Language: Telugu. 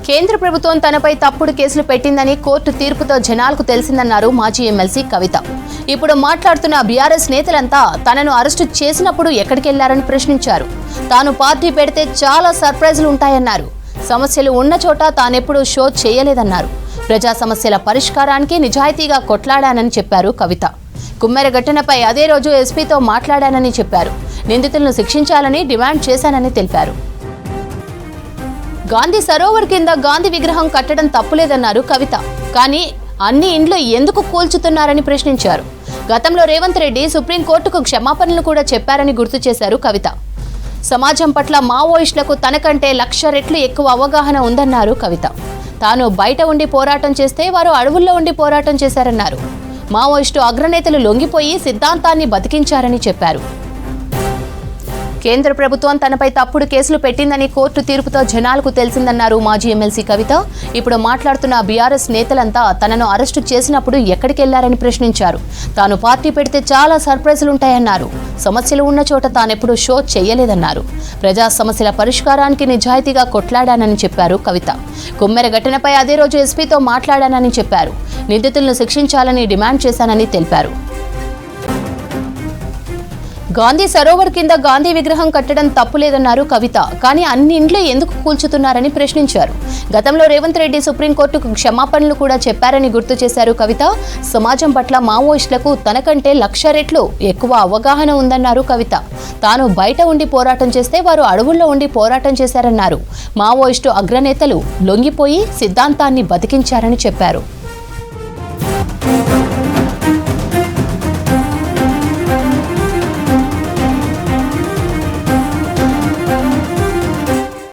కేంద్ర ప్రభుత్వం తనపై తప్పుడు కేసులు పెట్టిందని కోర్టు తీర్పుతో జనాలకు తెలిసిందన్నారు మాజీ ఎమ్మెల్సీ కవిత. ఇప్పుడు మాట్లాడుతున్న బీఆర్ఎస్ నేతలంతా తనను అరెస్టు చేసినప్పుడు ఎక్కడికెళ్లారని ప్రశ్నించారు. తాను పార్టీ పెడితే చాలా సర్ప్రైజులు ఉంటాయన్నారు. సమస్యలు ఉన్న చోట తానెప్పుడూ షో చేయలేదన్నారు. ప్రజా సమస్యల పరిష్కారానికి నిజాయితీగా కొట్లాడానని చెప్పారు కవిత. కుమ్మెర ఘటనపై అదే రోజు ఎస్పీతో మాట్లాడానని చెప్పారు. నిందితులను శిక్షించాలని డిమాండ్ చేశానని తెలిపారు. గాంధీ సరోవర్ కింద గాంధీ విగ్రహం కట్టడం తప్పులేదన్నారు కవిత. కానీ అన్ని ఇండ్లు ఎందుకు కూల్చుతున్నారని ప్రశ్నించారు. గతంలో రేవంత్ రెడ్డి సుప్రీంకోర్టుకు క్షమాపణలు కూడా చెప్పారని గుర్తు చేశారు కవిత. సమాజం పట్ల మావోయిస్టులకు తనకంటే 1,00,000 రెట్లు ఎక్కువ అవగాహన ఉందన్నారు కవిత. తాను బయట ఉండి పోరాటం చేస్తే వారు అడవుల్లో ఉండి పోరాటం చేశారన్నారు. మావోయిస్టు అగ్రనేతలు లొంగిపోయి సిద్ధాంతాన్ని బతికించారని చెప్పారు. కేంద్ర ప్రభుత్వం తనపై తప్పుడు కేసులు పెట్టిందని కోర్టు తీర్పుతో జనాలకు తెలిసిందన్నారు మాజీ ఎమ్మెల్సీ కవిత. ఇప్పుడు మాట్లాడుతున్న బీఆర్ఎస్ నేతలంతా తనను అరెస్టు చేసినప్పుడు ఎక్కడికెళ్లారని ప్రశ్నించారు. తాను పార్టీ పెడితే చాలా సర్ప్రైజులుంటాయన్నారు. సమస్యలు ఉన్న చోట తానెప్పుడూ షో చేయలేదన్నారు. ప్రజా సమస్యల పరిష్కారానికి నిజాయితీగా కొట్లాడానని చెప్పారు కవిత. కుమ్మెర ఘటనపై అదే రోజు ఎస్పీతో మాట్లాడానని చెప్పారు. నిందితులను శిక్షించాలని డిమాండ్ చేశానని తెలిపారు. గాంధీ సరోవర్ కింద గాంధీ విగ్రహం కట్టడం తప్పులేదన్నారు కవిత. కానీ అన్ని ఇండ్లు ఎందుకు కూల్చుతున్నారని ప్రశ్నించారు. గతంలో రేవంత్ రెడ్డి సుప్రీంకోర్టుకు క్షమాపణలు కూడా చెప్పారని గుర్తు చేశారు కవిత. సమాజం పట్ల మావోయిస్టులకు తనకంటే 1,00,000 రెట్లు ఎక్కువ అవగాహన ఉందన్నారు కవిత. తాను బయట ఉండి పోరాటం చేస్తే వారు అడవుల్లో ఉండి పోరాటం చేశారన్నారు. మావోయిస్టు అగ్రనేతలు లొంగిపోయి సిద్ధాంతాన్ని బతికించారని చెప్పారు.